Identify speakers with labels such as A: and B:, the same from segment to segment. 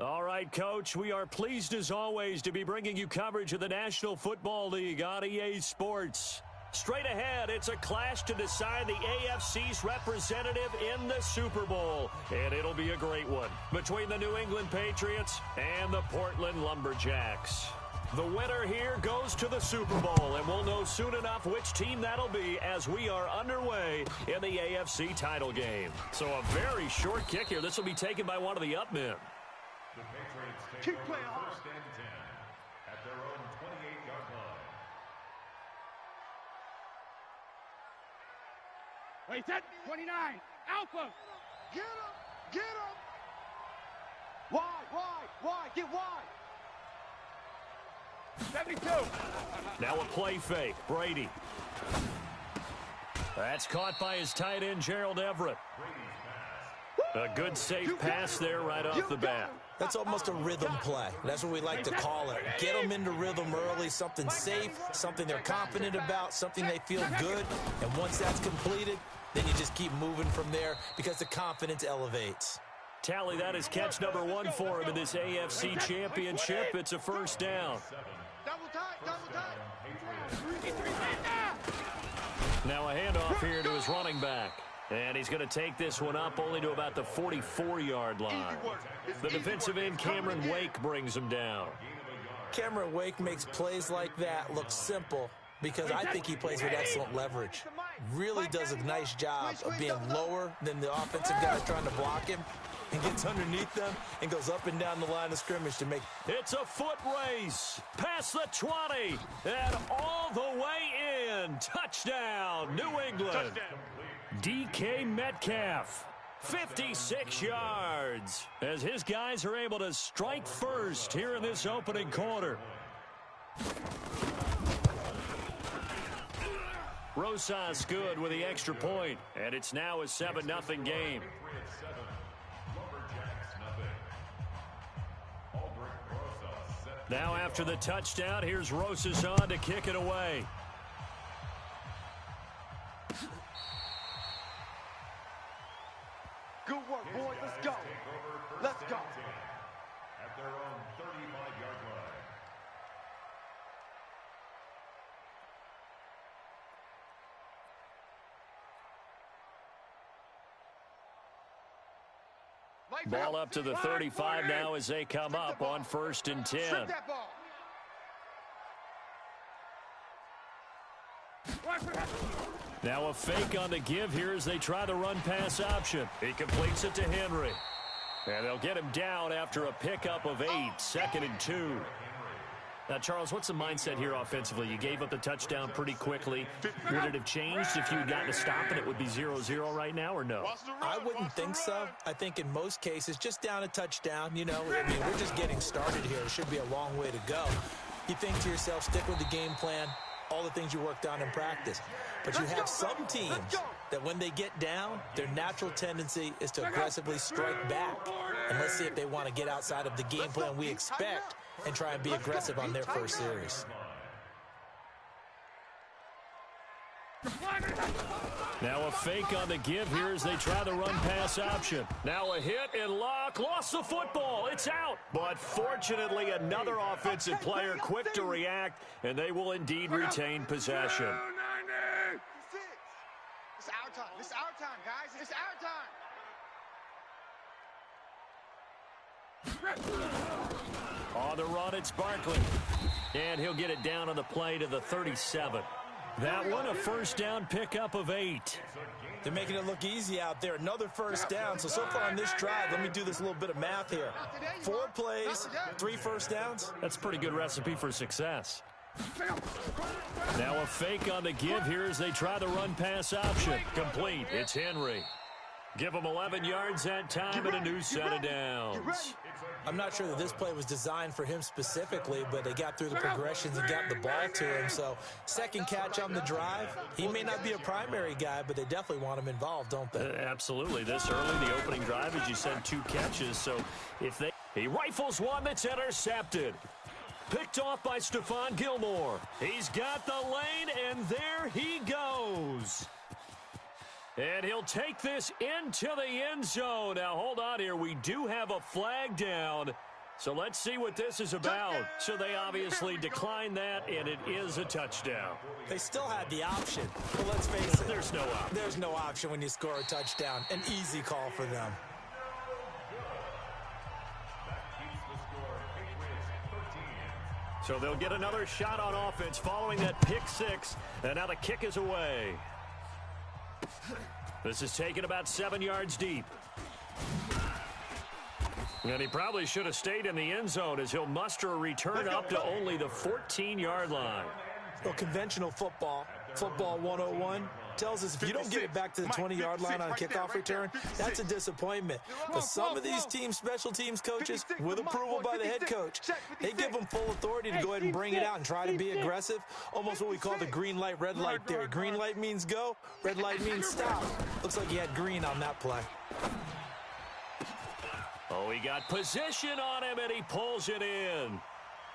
A: All right, Coach, we are pleased as always to be bringing you coverage of the National Football League on EA Sports. Straight ahead, it's a clash to decide the AFC's representative in the Super Bowl. And it'll be a great one between the New England Patriots and the Portland Lumberjacks. The winner here goes to the Super Bowl, and we'll know soon enough which team that'll be as we are underway in the AFC title game. So a very short kick here. This will be taken by one of the up men.
B: The Patriots take over first and 10 at their own 28-yard line.
C: Wait, set 29. Alpha.
D: Get him. Get him. Wide. Get wide.
C: 72.
A: Now a play fake. Brady. That's caught by his tight end, Gerald Everett. A good safe pass there right off the bat.
E: That's almost a rhythm play. That's what we like to call it. Get them into rhythm early, something safe, something they're confident about, something they feel good. And once that's completed, then you just keep moving from there because the confidence elevates.
A: Tally, that is catch number 1 for him in this AFC Championship. It's a first down.
D: Double tight.
A: Now a handoff here to his running back. And he's going to take this one up only to about the 44-yard line. The defensive end, Cameron Wake, brings him down.
E: Cameron Wake makes plays like that look simple because I think he plays with excellent leverage. Really does a nice job of being lower than the offensive guys trying to block him and gets underneath them and goes up and down the line of scrimmage to make.
A: It's a foot race. Past the 20 and all the way in. Touchdown, New England.
D: Touchdown.
A: DK Metcalf, 56 yards, as his guys are able to strike first here in this opening quarter. Rosas good with the extra point, and it's now a 7-0 game. Now after the touchdown, here's Rosas on to kick it away.
D: Good work, boys. Let's go. Let's go.
B: At their own 35-yard line.
A: Ball up to the 35 now as they come up on 1st and 10.
D: Strip that ball.
A: Now a fake on the give here as they try the run-pass option. He completes it to Henry. And they'll get him down after a pickup of 8, 2nd and 2. Now, Charles, what's the mindset here offensively? You gave up the touchdown pretty quickly. Would it have changed if you had gotten a stop and it would be 0-0 right now, or no?
E: I wouldn't think so. I think in most cases, just down a touchdown, you know, I mean, we're just getting started here. It should be a long way to go. You think to yourself, stick with the game plan, all the things you worked on in practice. But you have some teams that when they get down, their natural tendency is to aggressively strike back. And let's see if they want to get outside of the game plan we expect and try and be aggressive on their first series.
A: Now a fake on the give here as they try the run-pass option. Now a hit and Locke lost the football. It's out. But fortunately, another offensive player quick to react, and they will indeed retain possession.
D: It's our time. It's our time, guys. It's our time.
A: On the run, it's Barkley. And he'll get it down on the play to the 37. That one, a first down pickup of 8.
E: They're making it look easy out there. Another first down. So far on this drive, let me do this little bit of math here. 4 plays, 3 first downs.
A: That's a pretty good recipe for success. Now a fake on the give here as they try the run-pass option. Complete. It's Henry. Give him 11 yards that time and a new set of downs.
E: I'm not sure that this play was designed for him specifically, but they got through the progressions and got the ball to him. So second catch on the drive. He may not be a primary guy, but they definitely want him involved, don't they?
A: Absolutely. This early, the opening drive, as you said, 2 catches. So if he rifles one that's intercepted. Picked off by Stephon Gilmore. He's got the lane, and there he goes. And he'll take this into the end zone. Now, hold on here. We do have a flag down. So let's see what this is about. So they obviously declined that, and it is a touchdown.
E: They still had the option, but let's face it.
A: There's no option.
E: There's no option when you score a touchdown. An easy call for them.
A: So they'll get another shot on offense following that pick six, and now the kick is away. This is taken about 7 yards deep. And he probably should have stayed in the end zone as he'll muster a return up to only the 14-yard line.
E: Well, conventional football 101, tells us if you don't get it back to the 20-yard line on a kickoff return, that's a disappointment. But some of these teams, special teams coaches, with approval by the head coach, they give them full authority to go ahead and bring it out and try to be aggressive, almost what we call the green light, red light theory. Green light means go, red light means stop. Looks like he had green on that play.
A: Oh, he got position on him, and he pulls it in.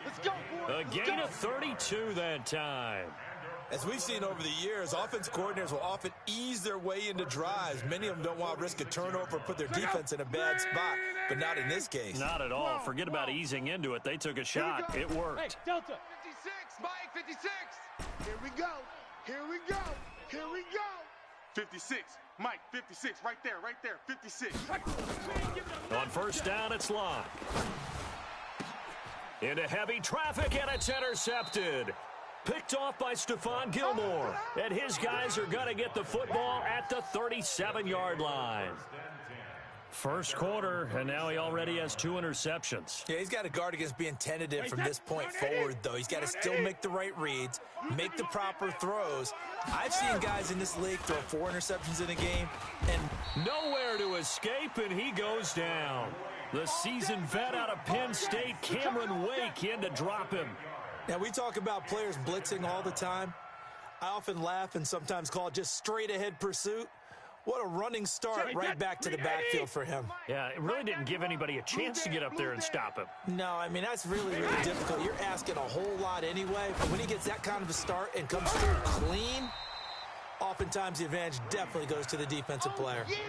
D: Let's go, boys.
A: A gain of 32 that time.
E: As we've seen over the years, offense coordinators will often ease their way into drives. Many of them don't want to risk a turnover, put their defense in a bad spot, but not in this case.
A: Not at all. Forget about easing into it. They took a shot. It worked.
C: Hey, Delta.
D: 56, Mike, 56. Here we go. Here we go. Here we go.
F: 56, Mike, 56, right there, 56.
A: On first down, it's Locke. Into heavy traffic, and it's intercepted. Picked off by Stephon Gilmore. And his guys are going to get the football at the 37-yard line. First quarter, and now he already has 2 interceptions.
E: Yeah, he's got to guard against being tentative from this point forward, though. He's got to still make the right reads, make the proper throws. I've seen guys in this league throw 4 interceptions in a game, and
A: nowhere to escape, and he goes down. The seasoned vet out of Penn State, Cameron Wake, in to drop him.
E: Now, we talk about players blitzing all the time. I often laugh and sometimes call it just straight-ahead pursuit. What a running start right back to the backfield for him.
A: Yeah, it really didn't give anybody a chance to get up there and stop him.
E: No, I mean, that's really, really difficult. You're asking a whole lot anyway. But when he gets that kind of a start and comes through clean, oftentimes the advantage definitely goes to the defensive player.
B: A gain of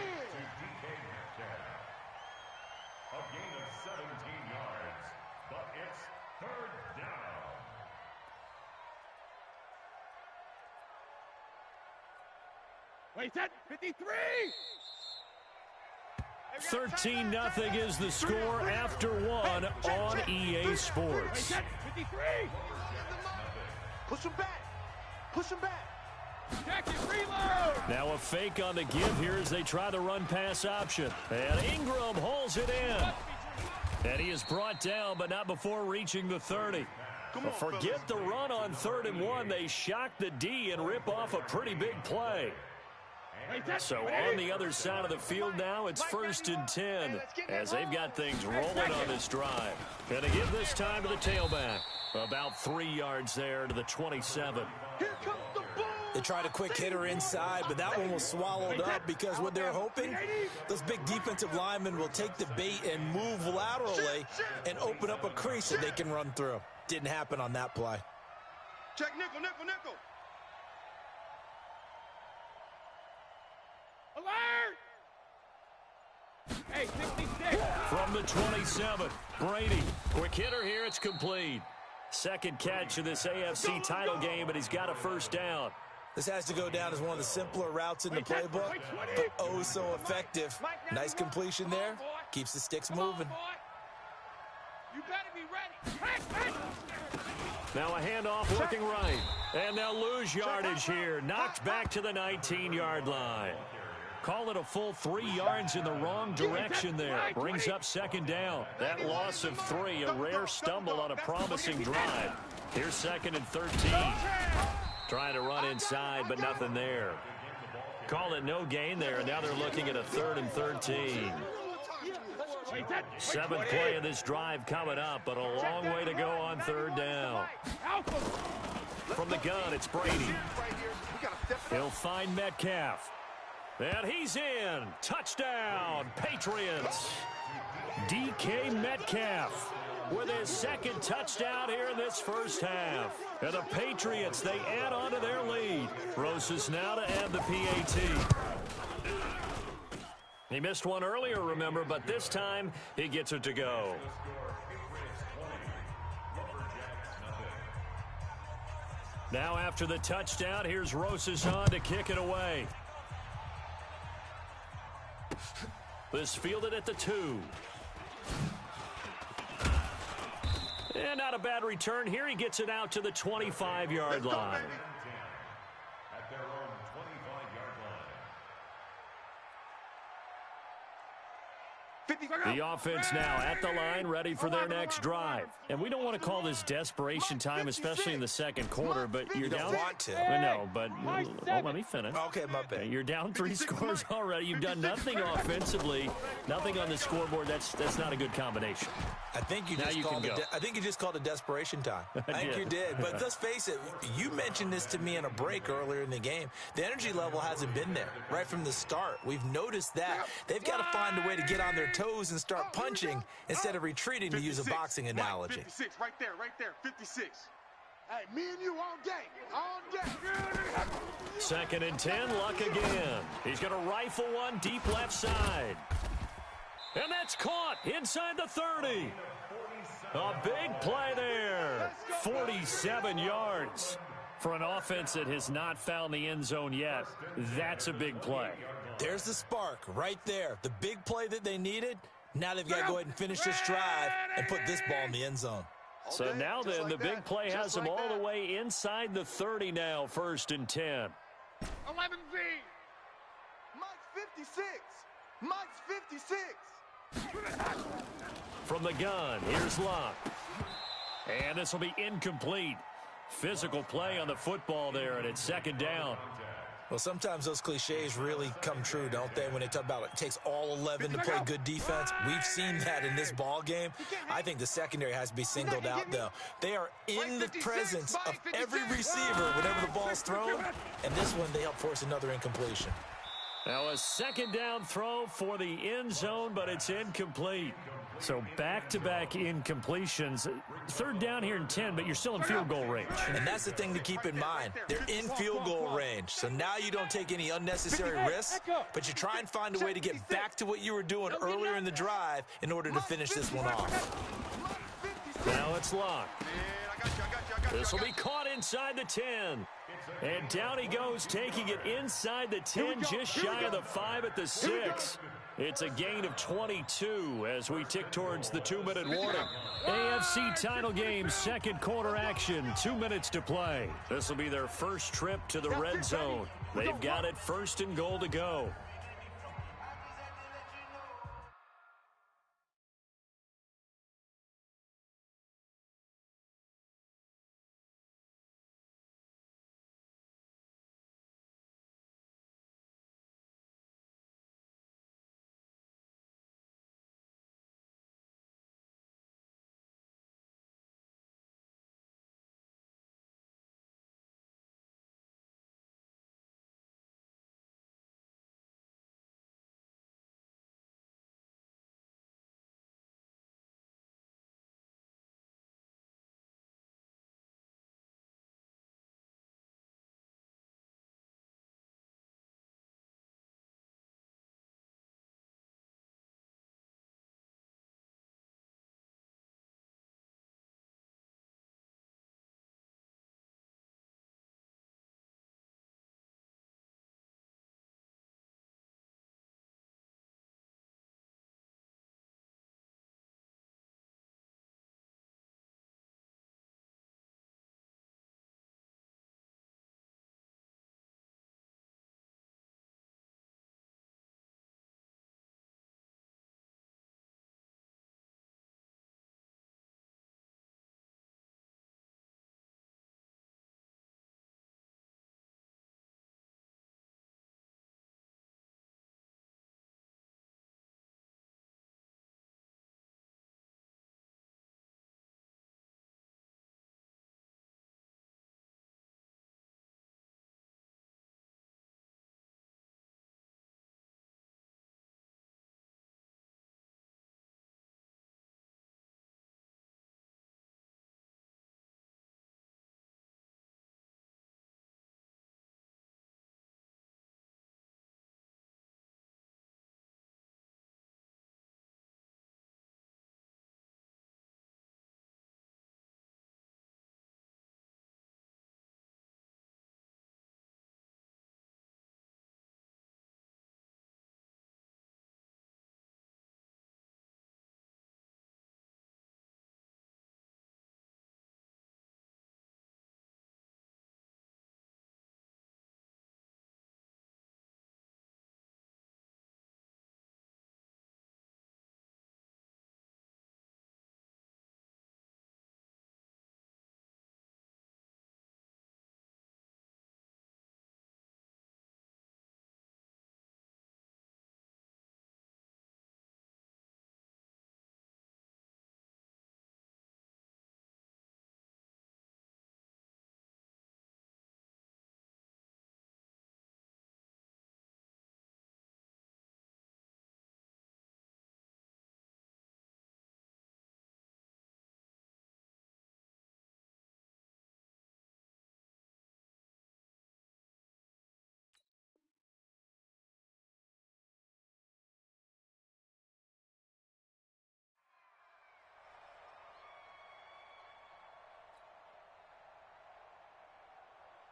B: 17 yards, but it's third down.
C: Wait, set. 53.
A: 13-0 is the score after one on EA
C: Wait,
A: Sports.
C: set. 53.
D: Push him back. Push him back.
C: Check it, reload.
A: Now a fake on the give here as they try the run-pass option. And Ingram holds it in. And he is brought down, but not before reaching the 30. But forget the run on 3rd and 1. They shock the D and rip off a pretty big play. So on the other side of the field now, it's 1st and 10 as they've got things rolling on this drive. Going to give this time to the tailback. About 3 yards there to the 27.
D: Here comes the ball.
E: They tried a quick hitter inside, but that one was swallowed up because what they're hoping, those big defensive linemen will take the bait and move laterally and open up a crease that they can run through. Didn't happen on that play.
F: Check nickel, nickel, nickel.
C: Alert. Hey, 66.
A: From the 27, Brady. Quick hitter here, it's complete. Second catch of this AFC title game, but he's got a first down.
E: This has to go down as one of the simpler routes in the playbook, but oh so effective. Nice completion there. Keeps the sticks moving.
C: You better be ready.
A: Now a handoff working right. And they'll lose yardage here. Knocked back to the 19-yard line. Call it a full 3 yards in the wrong direction there. Brings up 2nd down. That loss of 3, a rare stumble on a promising drive. Here's 2nd and 13. Trying to run inside, but nothing there. Call it no gain there, and now they're looking at a 3rd and 13. 7th play of this drive coming up, but a long way to go on 3rd down. From the gun, it's Brady. He'll find Metcalf. And he's in. Touchdown, Patriots. DK Metcalf with his 2nd touchdown here in this first half. And the Patriots, they add on to their lead. Rosas now to add the PAT. He missed one earlier, remember, but this time he gets it to go. Now after the touchdown, here's Rosas on to kick it away. This fielded at the 2. And not a bad return here. He gets it out to the 25-yard line.
B: At their own 25-yard line.
A: The offense now at the line, ready for their next drive. And we don't want to call this desperation time, especially in the second quarter, but you're down.
E: Want to.
A: No, but let me finish.
E: Okay, my bad.
A: You're down 3 scores already. You've done nothing offensively, nothing on the scoreboard. That's not a good combination.
E: I think you just called it desperation time. I think you did. But let's face it, you mentioned this to me in a break earlier in the game. The energy level hasn't been there right from the start. We've noticed that. They've got to find a way to get on their toes and start punching instead of retreating, to use a boxing analogy.
F: 56, right there, 56.
D: Hey, me and you all day.
A: 2nd and 10, Luck again. He's going to rifle one deep left side. And that's caught inside the 30. A big play there. 47 yards. For an offense that has not found the end zone yet, that's a big play.
E: There's the spark right there. The big play that they needed. Now they've got to go ahead and finish this drive and put this ball in the end zone.
A: So now then, the big play has them all the way inside the 30 now, 1st and 10.
C: 11 V.
D: Mike's 56. Mike's 56.
A: From the gun, here's Luck. And this will be incomplete. Physical play on the football there, and it's 2nd down.
E: Well, sometimes those cliches really come true, don't they? When they talk about it takes all 11 to play good defense. We've seen that in this ball game. I think the secondary has to be singled out, though. They are in the presence of every receiver whenever the ball's thrown. And this one, they help force another incompletion.
A: Now a 2nd down throw for the end zone, but it's incomplete. So back-to-back incompletions. 3rd down here in 10, but you're still in field goal range.
E: And that's the thing to keep in mind. They're in field goal range. So now you don't take any unnecessary risks, but you try and find a way to get back to what you were doing earlier in the drive in order to finish this one off.
A: Now it's Luck. This will be caught inside the 10. And down he goes, taking it inside the 10, just shy of the 5 at the 6. It's a gain of 22 as we tick towards the 2-minute warning. AFC title game, 2nd quarter action, 2 minutes to play. This will be their first trip to the red zone. They've got it 1st and goal to go.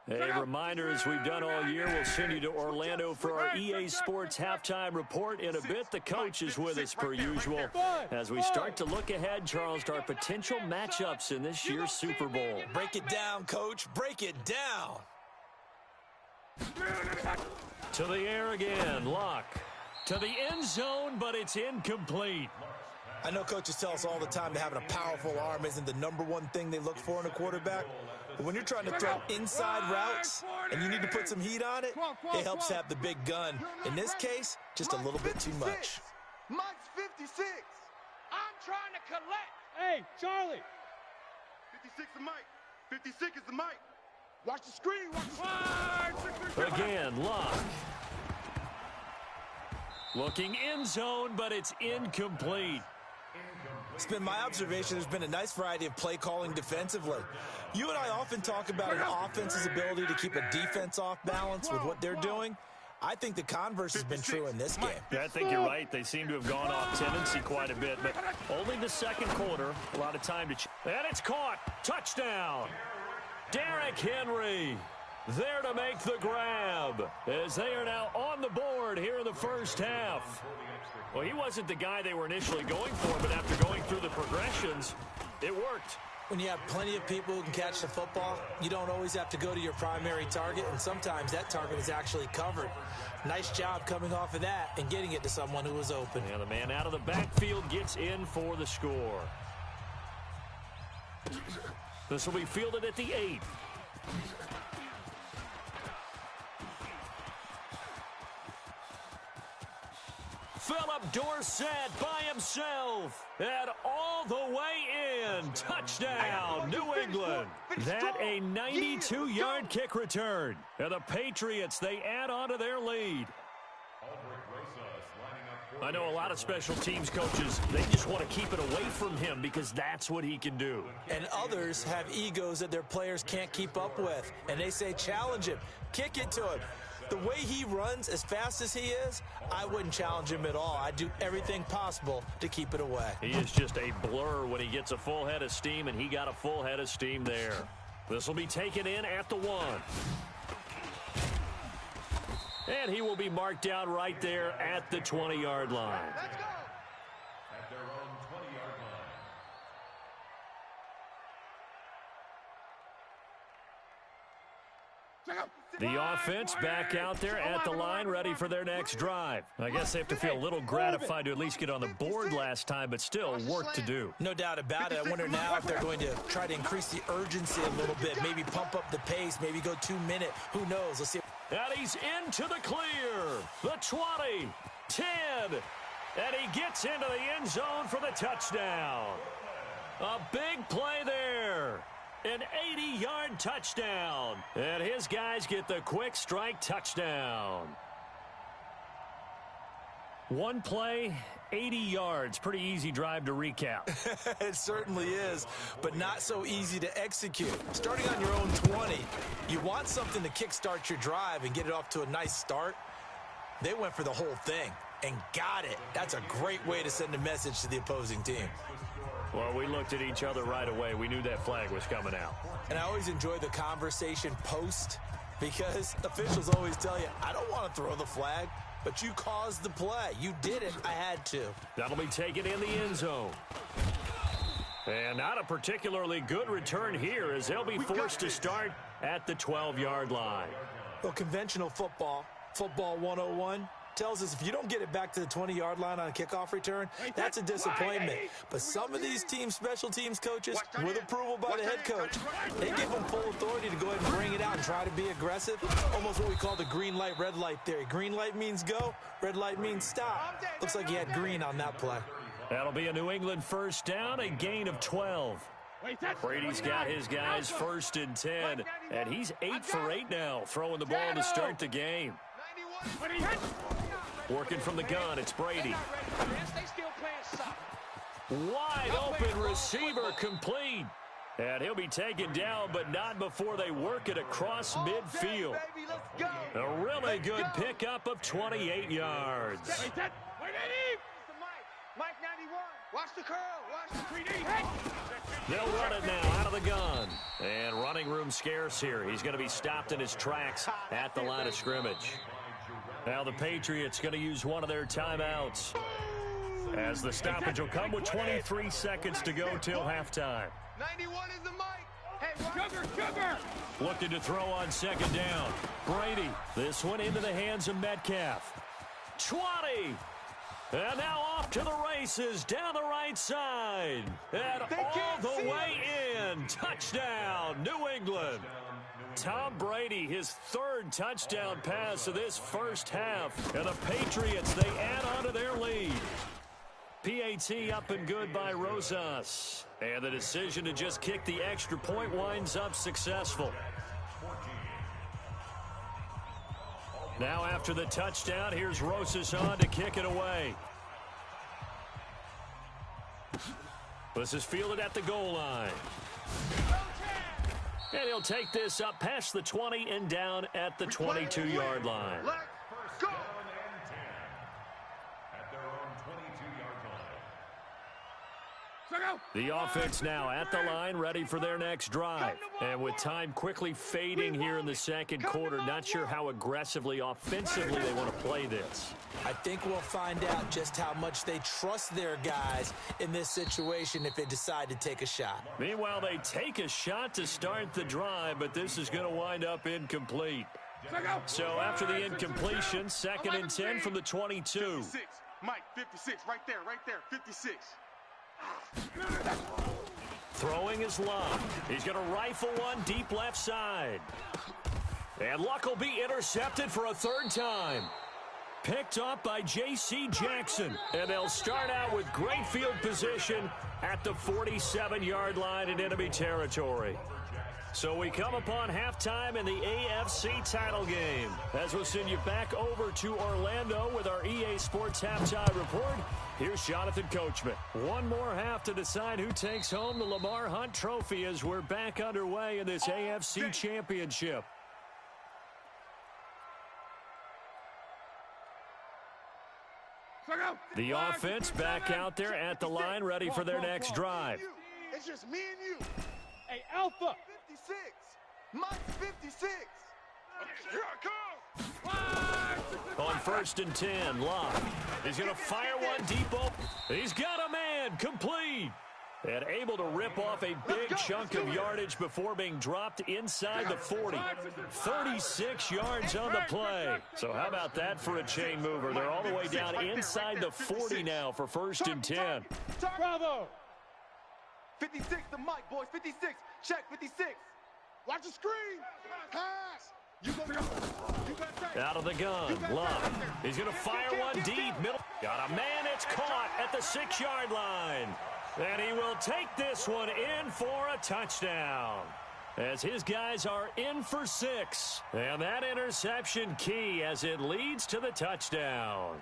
A: A reminder, as we've done all year, we'll send you to Orlando for our EA Sports halftime report. In a bit, the coach is with us per usual as we start to look ahead, Charles, to our potential matchups in this year's Super Bowl.
E: Break it down, Coach. Break it down.
A: To the air again. Luck. To the end zone, but it's incomplete.
E: I know coaches tell us all the time that having a powerful arm isn't the #1 thing they look for in a quarterback. But when you're trying to throw inside routes and you need to put some heat on it, it helps have the big gun. In this case, just a little bit too much.
D: Mike's 56.
C: I'm trying to collect. Hey, Charlie.
F: 56 is Mike. 56 is the Mike.
D: Watch the screen. Watch the
A: Again, Luck. Looking end zone, but it's incomplete.
E: It's been my observation there's been a nice variety of play calling defensively. You and I often talk about an offense's ability to keep a defense off balance with what they're doing. I think the converse has been true in this game.
A: Yeah, I think you're right. They seem to have gone off tendency quite a bit, but only the second quarter. A lot of time to and it's caught. Touchdown. Derrick Henry there to make the grab as they are now on the board here in the first half. Well, he wasn't the guy they were initially going for, but after going through the progressions, it worked.
E: When you have plenty of people who can catch the football, you don't always have to go to your primary target, and sometimes that target is actually covered. Nice job coming off of that and getting it to someone who was open.
A: And the man out of the backfield gets in for the score. This will be fielded at the 8. Philip Dorsett by himself and all the way in. Touchdown, New England. That a 92-yard kick return. And the Patriots, they add on to their lead. I know a lot of special teams coaches, they just want to keep it away from him because that's what he can do.
E: And others have egos that their players can't keep up with. And they say, challenge him, kick it to him. The way he runs as fast as he is, I wouldn't challenge him at all. I'd do everything possible to keep it away.
A: He is just a blur when he gets a full head of steam, and he got a full head of steam there. This will be taken in at the 1. And he will be marked down right there at the 20-yard line.
D: Let's go.
B: At their own 20-yard line.
A: The offense back out there at the line, ready for their next drive. I guess they have to feel a little gratified to at least get on the board last time, but still work to do.
E: No doubt about it. I wonder now if they're going to try to increase the urgency a little bit, maybe pump up the pace, maybe go 2-minute. Who knows? Let's see.
A: And he's into the clear. The 20, 10, and he gets into the end zone for the touchdown. A big play there. An 80-yard touchdown. And his guys get the quick strike touchdown. One play, 80 yards. Pretty easy drive to recap.
E: It certainly is, but not so easy to execute. Starting on your own 20, you want something to kickstart your drive and get it off to a nice start. They went for the whole thing and got it. That's a great way to send a message to the opposing team.
A: Well, we looked at each other right away. We knew that flag was coming out.
E: And I always enjoy the conversation post because officials always tell you, I don't want to throw the flag, but you caused the play. You did it. I had to.
A: That'll be taken in the end zone. And not a particularly good return here as they'll be forced to start at the 12-yard line.
E: Well, conventional football 101, tells us if you don't get it back to the 20-yard line on a kickoff return, that's a disappointment. But some of these special teams coaches, with approval by the head coach, they give them full authority to go ahead and bring it out and try to be aggressive. Almost what we call the green light, red light theory. Green light means go, red light means stop. Looks like he had green on that play.
A: That'll be a New England first down, a gain of 12. Brady's got his guys 1st and 10, and he's 8 for 8 now, throwing the ball to start the game. Working from the gun, it's Brady. Wide open receiver complete. And he'll be taken down, but not before they work it across midfield. A really good pickup of 28 yards.
C: Mike 91.
D: Watch the curl. Watch the 3D.
A: They'll run it now out of the gun. And running room scarce here. He's going to be stopped in his tracks at the line of scrimmage. Now the Patriots going to use one of their timeouts, as the stoppage will come with 23 seconds to go till halftime.
D: 91 is the mic. Hey,
C: Sugar!
A: Looking to throw on second down. Brady, this one into the hands of Metcalf. 20. And now off to the races down the right side. And all the way in. Touchdown, New England. Tom Brady, his third touchdown pass of this first half. And the Patriots, they add on to their lead. PAT up and good by Rosas. And the decision to just kick the extra point winds up successful. Now after the touchdown, here's Rosas on to kick it away. This is fielded at the goal line. And he'll take this up past the 20 and down at the 22-yard line.
D: Let's go.
A: The offense now at the line, ready for their next drive. And with time quickly fading here in the second quarter, not sure how aggressively, offensively they want to play this.
E: I think we'll find out just how much they trust their guys in this situation if they decide to take a shot.
A: Meanwhile, they take a shot to start the drive, but this is going to wind up incomplete. So after the incompletion, second and 10 from the 22.
F: 56. Mike, 56, right there, 56.
A: Throwing is Luck. He's going to rifle one deep left side. And Luck will be intercepted for a third time. Picked up by J.C. Jackson. And they'll start out with great field position at the 47-yard line in enemy territory. So we come upon halftime in the AFC title game. As we'll send you back over to Orlando with our EA Sports Halftime Report, here's Jonathan Coachman. One more half to decide who takes home the Lamar Hunt Trophy as we're back underway in this AFC Championship. The offense back out there at the line, ready for their next drive.
D: It's just me and you.
C: Hey, Alpha!
D: 56. Mike, 56. Here I come.
A: On first and 10, Locke. He's going to fire one deep open. He's got a man, complete. And able to rip off a big chunk of yardage before being dropped inside the 40. 36 yards on the play. So how about that for a chain mover? They're all the way down inside the 40 now for first and 10.
C: Bravo!
D: 56 to Mike, boys. 56. Check, 56. Watch the screen. Pass. You go.
A: Out of the gun, Love. He's going to fire one deep. Middle. Got a man. It's caught at the 6-yard line. And he will take this one in for a touchdown, as his guys are in for 6. And that interception key as it leads to the touchdown.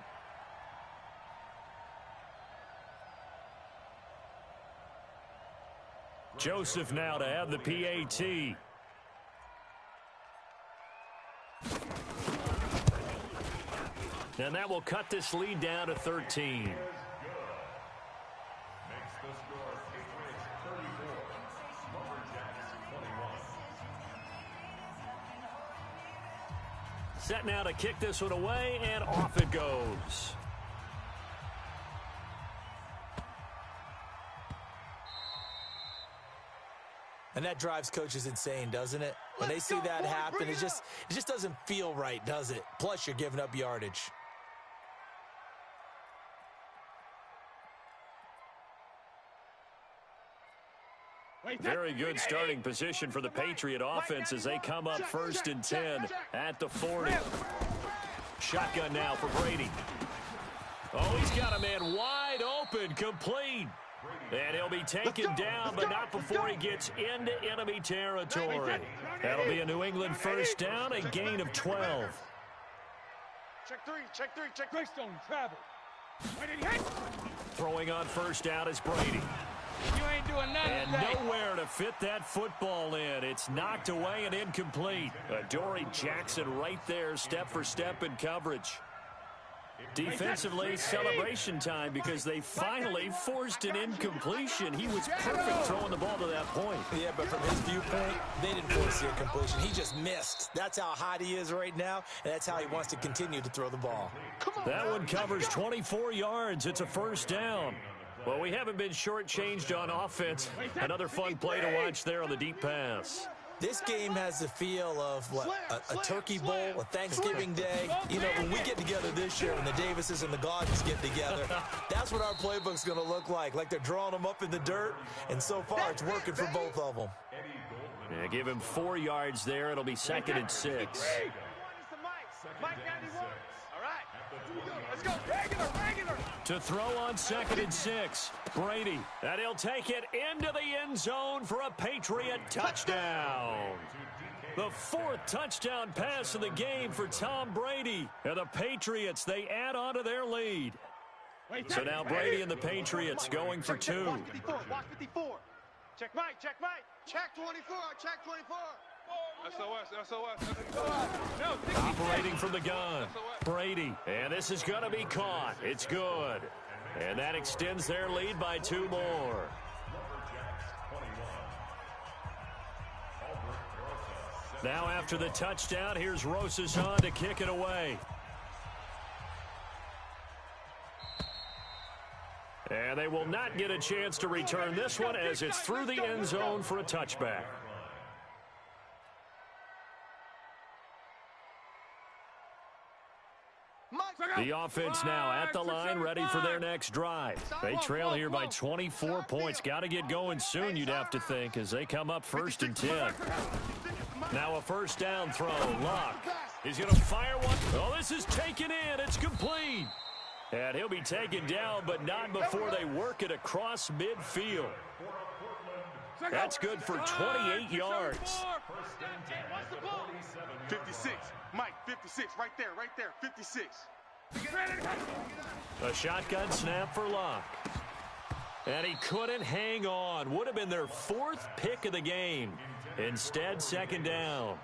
A: Joseph now to have the PAT. And that will cut this lead down to 13. Set now to kick this one away, and off it goes.
E: And that drives coaches insane, doesn't it? When they see that happen, it just doesn't feel right, does it? Plus, you're giving up yardage.
A: Very good starting position for the Patriot offense as they come up first and 10 at the 40. Shotgun now for Brady. Oh, he's got a man wide open, complete. And he'll be taken down, but not before he gets into enemy territory. That'll be a New England first down, a gain of 12.
D: Check three, check three, check
C: Greystone travel. Where did he hit?
A: Throwing on first down is Brady.
C: You ain't doing nothing
A: And
C: today.
A: nowhere to fit that football in. It's knocked away and incomplete. Adoree Jackson right there, step for step in coverage. Defensively, celebration time because they finally forced an incompletion. He was perfect throwing the ball to that point.
E: Yeah, but from his viewpoint, they didn't force the incompletion. He just missed. That's how hot he is right now, and that's how he wants to continue to throw the ball.
A: That one covers 24 yards. It's a first down. Well, we haven't been shortchanged on offense. Another fun play to watch there on the deep pass.
E: This game has the feel of, what, a turkey bowl, a Thanksgiving day. You know, when we get together this year, when the Davises and the Gaudens get together, that's what our playbook's going to look like they're drawing them up in the dirt, and so far it's working for both of them.
A: Yeah, give him 4 yards there. It'll be 2nd and 6.
C: Mike 91. All right. Let's go. Regular.
A: To throw on 2nd and 6. Brady. And he'll take it into the end zone for a Patriot touchdown. The 4th touchdown pass of the game for Tom Brady. And the Patriots, they add on to their lead. So now Brady and the Patriots going for 2.
D: Watch 54. Watch 54.
C: Check Mike.
D: Check 24. Check 24.
F: SOS.
C: No,
A: Operating from the gun. Brady. And this is going to be caught. It's good. And that extends their lead by 2 more. Now after the touchdown, here's Rosas on to kick it away. And they will not get a chance to return this one as it's through the end zone for a touchback. The offense now at the line, ready for their next drive. They trail here by 24 points. Got to get going soon, you'd have to think, as they come up 1st and 10. Now a first down throw. Luck. He's going to fire one. Oh, this is taken in. It's complete. And he'll be taken down, but not before they work it across midfield. That's good for 28 yards.
F: 56. Mike, 56. Right there. 56.
A: A shotgun snap for Luck. And he couldn't hang on. Would have been their 4th pick of the game. Instead, 2nd down.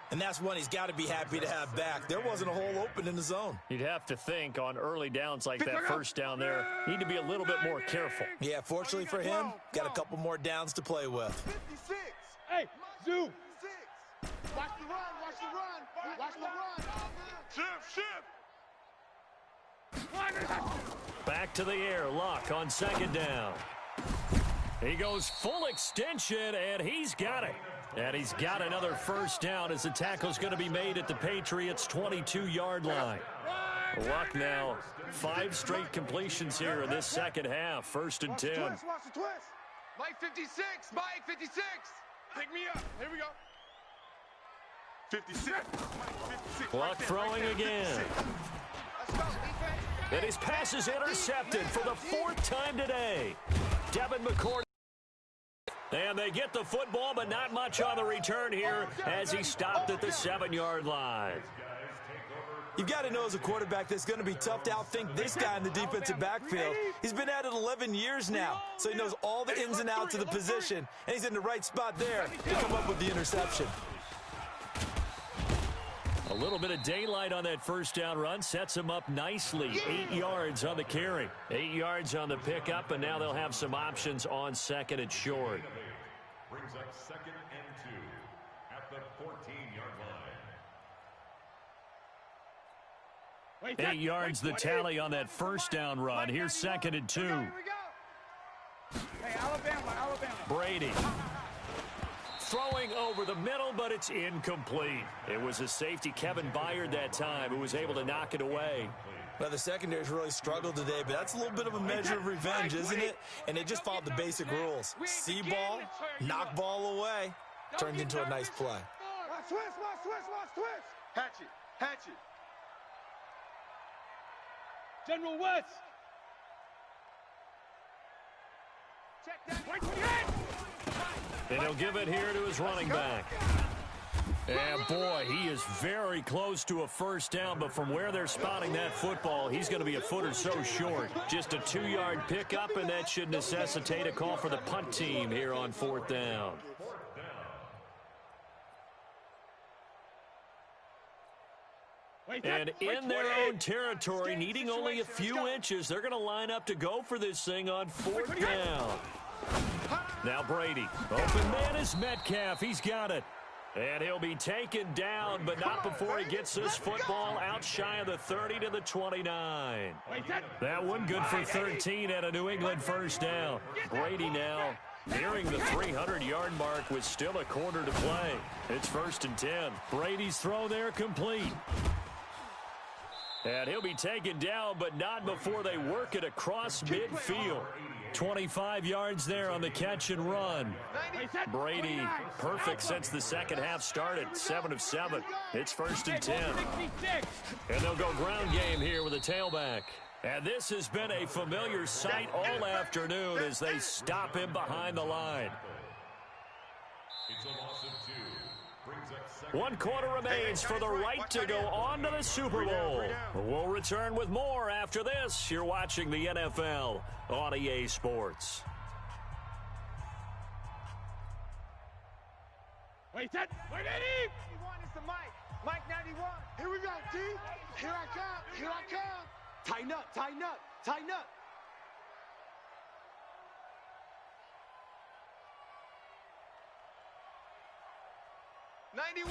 E: And that's one he's got to be happy to have back. There wasn't a hole open in the zone.
A: You'd have to think on early downs like that first down there, need to be a little bit more careful.
E: Yeah, fortunately for him, got a couple more downs to play with.
D: 56.
C: Hey, zoom.
D: Watch the run. Watch the run.
F: Shift.
A: Back to the air. Luck on 2nd down. He goes full extension, and he's got it. And he's got another first down as the tackle's going to be made at the Patriots' 22-yard line. Luck now, 5 straight completions here in this second half. 1st and 10.
D: Watch the twist.
C: Mike 56. Mike 56. Pick me up. Here we go.
F: 56. Mike, 56.
A: Luck throwing again.
C: Let's go, defense.
A: And his pass is intercepted for the 4th time today. Devin McCourty. And they get the football, but not much on the return here as he stopped at the 7-yard line.
E: You've got to know as a quarterback that's going to be tough to outthink this guy in the defensive backfield. He's been at it 11 years now, so he knows all the ins and outs of the position, and he's in the right spot there to come up with the interception.
A: A little bit of daylight on that first down run sets him up nicely. 8 yards on the carry. 8 yards on the pickup, and now they'll have some options on 2nd and short.
B: Brings up 2nd and 2 at the 14-yard line.
A: 8 yards the tally on that first down run. Here's 2nd and 2.
C: Here we go. Hey, Alabama.
A: Brady. Throwing over the middle, but it's incomplete. It was a safety, Kevin Byard, that time, who was able to knock it away.
E: Well, the secondary's really struggled today, but that's a little bit of a measure of revenge, isn't it? And they just followed the basic rules. See ball, knock ball away. Turned into a nice play.
D: Watch twist. Hatchet.
C: General West. Check that. Right to the end.
A: And he'll give it here to his running back. And boy, he is very close to a first down, but from where they're spotting that football, he's going to be a foot or so short. Just a 2-yard pickup, and that should necessitate a call for the punt team here on 4th down. And in their own territory, needing only a few inches, they're going to line up to go for this thing on 4th down. Now Brady. Open man is Metcalf. He's got it. And he'll be taken down, but not before he gets this football out shy of the 30 to the 29. That one good for 13 at a New England first down. Brady now nearing the 300-yard mark with still a quarter to play. It's 1st and 10. Brady's throw there complete. And he'll be taken down, but not before they work it across midfield. 25 yards there on the catch and run. Brady, perfect since the second half started. 7 of 7. It's 1st and 10. And they'll go ground game here with a tailback. And this has been a familiar sight all afternoon as they stop him behind the line.
B: It's a loss of 2.
A: 1 quarter remains for the right to go on to the Super Bowl. We'll return with more after this. You're watching the NFL on EA Sports.
C: Wait, Eddie!
D: 91 is the Mike. Mike 91. Here we go, D. Here I come. Here I come. Tighten up, tighten up, tighten up.
C: Ozzie!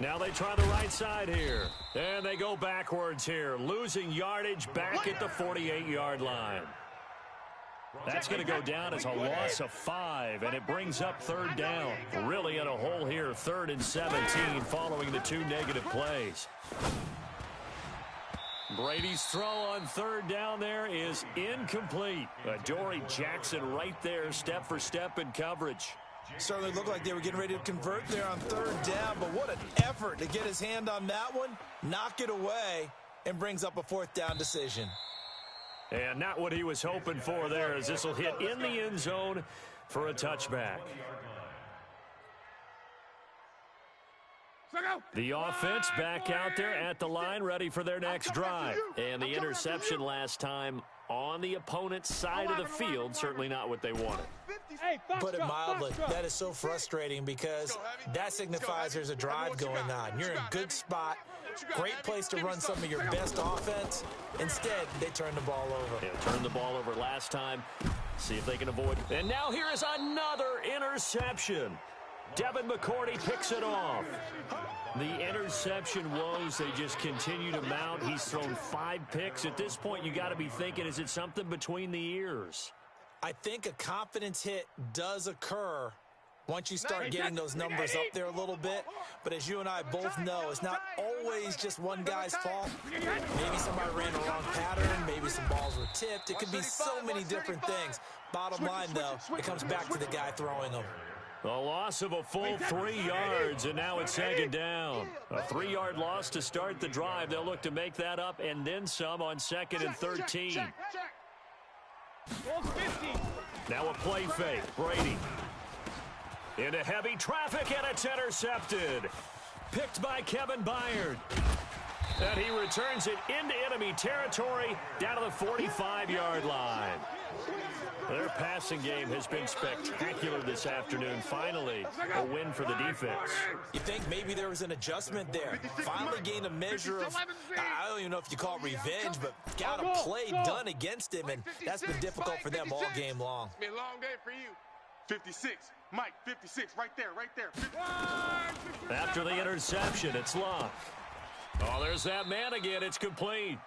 A: Now they try the right side here. And they go backwards here, losing yardage back at the 48-yard line. That's going to go down as a loss of 5, and it brings up 3rd down. Really in a hole here, 3rd and 17 following the 2 negative plays. Brady's throw on 3rd down there is incomplete. Adoree Jackson right there, step for step in coverage.
E: Certainly looked like they were getting ready to convert there on 3rd down, but what an effort to get his hand on that one, knock it away, and brings up a 4th down decision.
A: And not what he was hoping for there, as this will hit in the end zone for a touchback. The offense back out there at the line, ready for their next drive. And the interception last time on the opponent's side of the field, certainly not what they wanted.
E: Put it mildly, that is so frustrating because that signifies there's a drive going on. You're in a good spot, great place to run some of your best offense. Instead, they turn the ball over.
A: Yeah, turned the ball over last time. See if they can avoid. And now here is another interception. Devin McCourty picks it off. The interception woes, they just continue to mount. He's thrown 5 picks. At this point, you got to be thinking, is it something between the ears?
E: I think a confidence hit does occur once you start getting those numbers up there a little bit. But as you and I both know, it's not always just one guy's fault. Maybe somebody ran the wrong pattern. Maybe some balls were tipped. It could be so many different things. Bottom line, though, it comes back to the guy throwing them.
A: A loss of a full 3 yards, and now it's 2nd down. A 3-yard loss to start the drive. They'll look to make that up and then some on 2nd and 13. Now a play fake. Brady into heavy traffic, and it's intercepted. Picked by Kevin Byard. And he returns it into enemy territory down to the 45-yard line. Their passing game has been spectacular this afternoon. Finally, a win for the defense.
E: You think maybe there was an adjustment there. Finally gained a measure of, I don't even know if you call it revenge, but got a play done against him, and that's been difficult for them all game long.
C: It's been a long day for you.
F: 56. Mike, 56. Right there, right there.
A: After the interception, it's Locke. Oh, there's that man again. It's complete.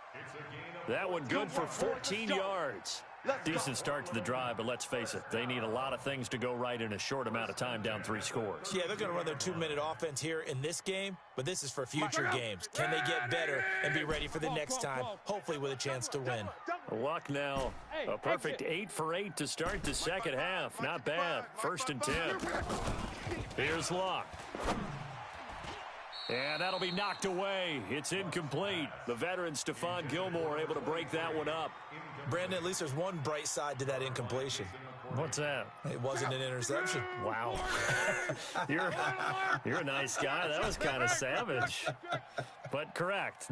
A: That one good for 14 yards. Decent start to the drive, but let's face it, they need a lot of things to go right in a short amount of time, down 3 scores.
E: Yeah, they're going to run their 2-minute offense here in this game, but this is for future games. Can they get better and be ready for the next time, hopefully with a chance to win?
A: Luck now, a perfect 8 for 8 to start the second half. Not bad. 1st and 10. Here's Luck. And that'll be knocked away. It's incomplete. The veteran Stephon Gilmore able to break that one up.
E: Brandon, at least there's one bright side to that incompletion.
A: What's that?
E: It wasn't an interception.
A: Wow. You're a nice guy. That was kind of savage. But correct.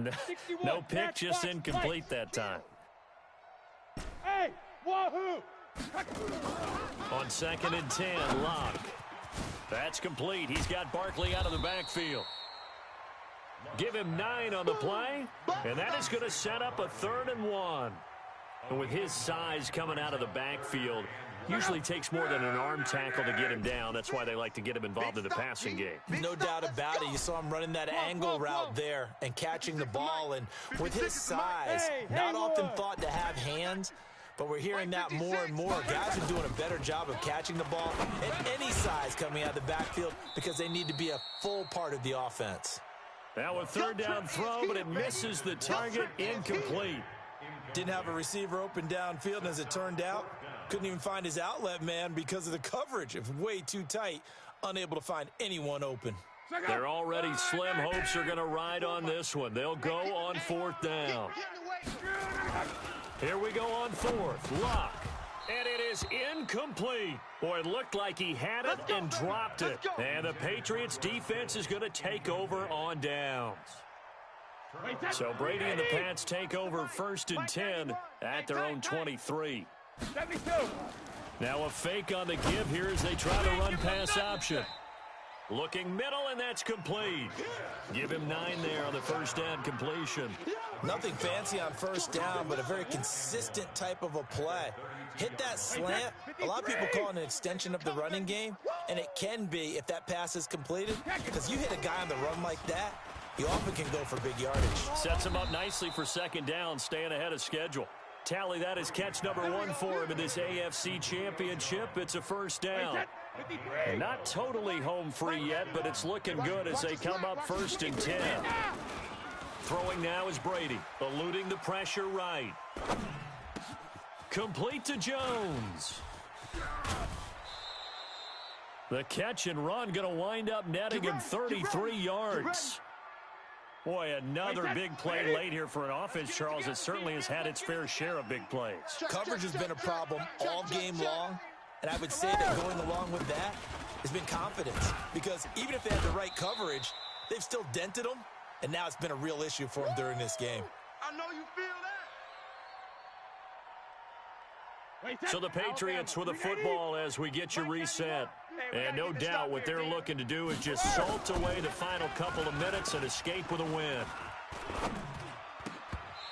A: No pick, just incomplete that time.
C: Hey, wahoo!
A: On 2nd and 10, Locke. That's complete. He's got Barkley out of the backfield. Give him 9 on the play, and that is going to set up a 3rd and 1. And with his size coming out of the backfield, usually takes more than an arm tackle to get him down. That's why they like to get him involved in the passing game.
E: No doubt about it. You saw him running that angle route there and catching the ball. And with his size, not often thought to have hands, but we're hearing that more and more. Guys are doing a better job of catching the ball at any size coming out of the backfield because they need to be a full part of the offense.
A: Now a 3rd down throw, but it misses the target, incomplete.
E: Didn't have a receiver open downfield, and as it turned out, couldn't even find his outlet man because of the coverage. It was way too tight, unable to find anyone open.
A: They're already slim. Hopes are going to ride on this one. They'll go on 4th down. Here we go on 4th. Luck. And it is incomplete. Boy, it looked like he had it and dropped it. And the Patriots defense is going to take over on downs. So Brady and the Pats take over 1st and 10 at their own 23. Now a fake on the give here as they try to run pass option. Looking middle, and that's complete. Give him 9 there on the 1st down completion.
E: Nothing fancy on 1st down, but a very consistent type of a play. Hit that slant. A lot of people call it an extension of the running game, and it can be if that pass is completed, because you hit a guy on the run like that, he often can go for big yardage. Sets
A: him up nicely for 2nd down, staying ahead of schedule. Tally, that is catch number 1 for him in this AFC Championship. It's a 1st down. Not totally home free yet, but it's looking good as they come up 1st and 10. Throwing now is Brady, eluding the pressure right. Complete to Jones. The catch and run going to wind up netting him 33 yards. Boy, another big play late here for an offense, Charles, that certainly has had its fair share of big plays.
E: Coverage has been a problem all game long, and I would say that going along with that has been confidence, because even if they had the right coverage, they've still dented them, and now it's been a real issue for them during this game.
F: I know you feel that.
A: So the Patriots with the football as we get you reset. And no doubt what they're looking to do is just salt away the final couple of minutes and escape with a win.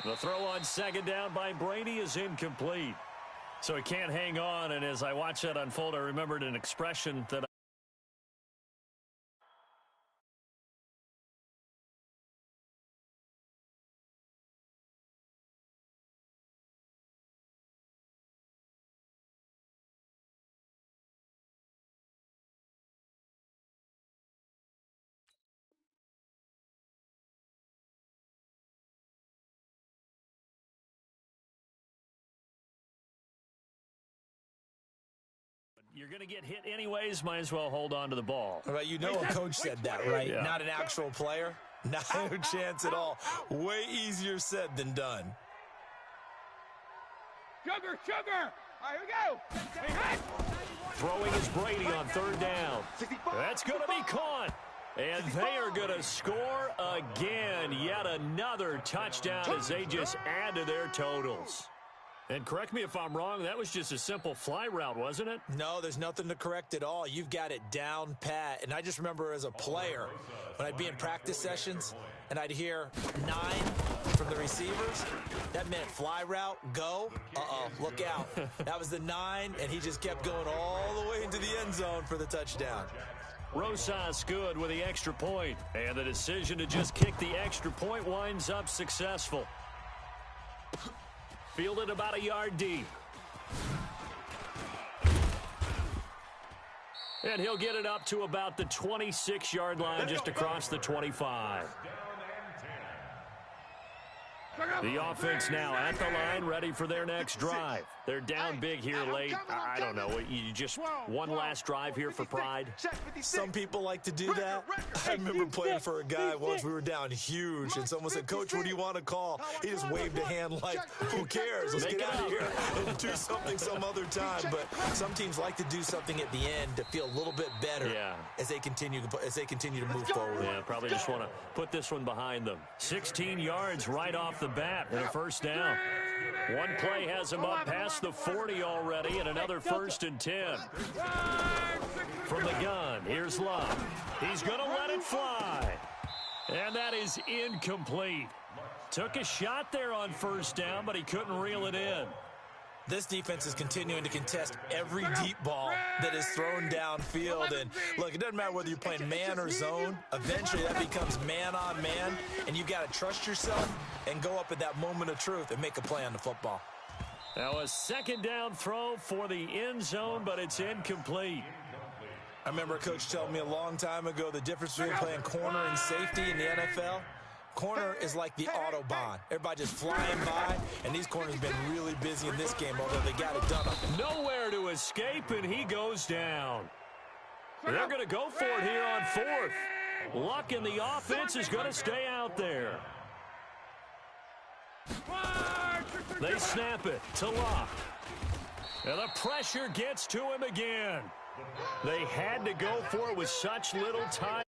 A: The throw on 2nd down by Brady is incomplete. So he can't hang on, and as I watch that unfold, I remembered an expression that you're going to get hit anyways, might as well hold on to the ball.
E: Well, you know a coach said that, right?
A: Yeah.
E: Not an actual player. Not a chance at all. Way easier said than done.
C: Sugar! All right, here we go.
A: Throwing is Brady on 3rd down. That's going to be caught. And they are going to score again. Yet another touchdown as they just add to their totals. And correct me if I'm wrong, that was just a simple fly route, wasn't it?
E: No, there's nothing to correct at all. You've got it down pat. And I just remember as a player, when I'd be in practice sessions and I'd hear 9 from the receivers, that meant fly route, go, look out. That was the 9, and he just kept going all the way into the end zone for the touchdown.
A: Rosas good with the extra point. And the decision to just kick the extra point winds up successful. Fielded about a yard deep. And he'll get it up to about the 26-yard line, just across the 25. The offense now at the line, ready for their next drive. They're down big here late. I don't know. You just one last drive here for pride.
E: Some people like to do that. I remember playing for a guy once. We were down huge, and someone said, "Coach, what do you want to call?" He just waved a hand like, "Who cares? Let's get out of here and do something some other time." But some teams like to do something at the end to feel a little bit better as they continue to move forward.
A: Yeah, probably just want to put this one behind them. 16 yards right off the bat and a 1st down. One play has him up past the 40 already, and another 1st and 10. From the gun, here's Love. He's going to let it fly. And that is incomplete. Took a shot there on first down, but he couldn't reel it in.
E: This defense is continuing to contest every deep ball that is thrown downfield. And, look, it doesn't matter whether you're playing man or zone. Eventually, that becomes man-on-man, and you've got to trust yourself and go up at that moment of truth and make a play on the football.
A: Now a second down throw for the end zone, but it's incomplete.
E: I remember a coach telling me a long time ago the difference between playing corner and safety in the NFL. Corner is like the Autobahn. Everybody just flying by, and these corners have been really busy in this game, although they got it done up there.
A: Nowhere to escape, and he goes down. They're going to go for it here on fourth. Luck in the offense is going to stay out there. They snap it to Luck. And the pressure gets to him again. They had to go for it with such little time.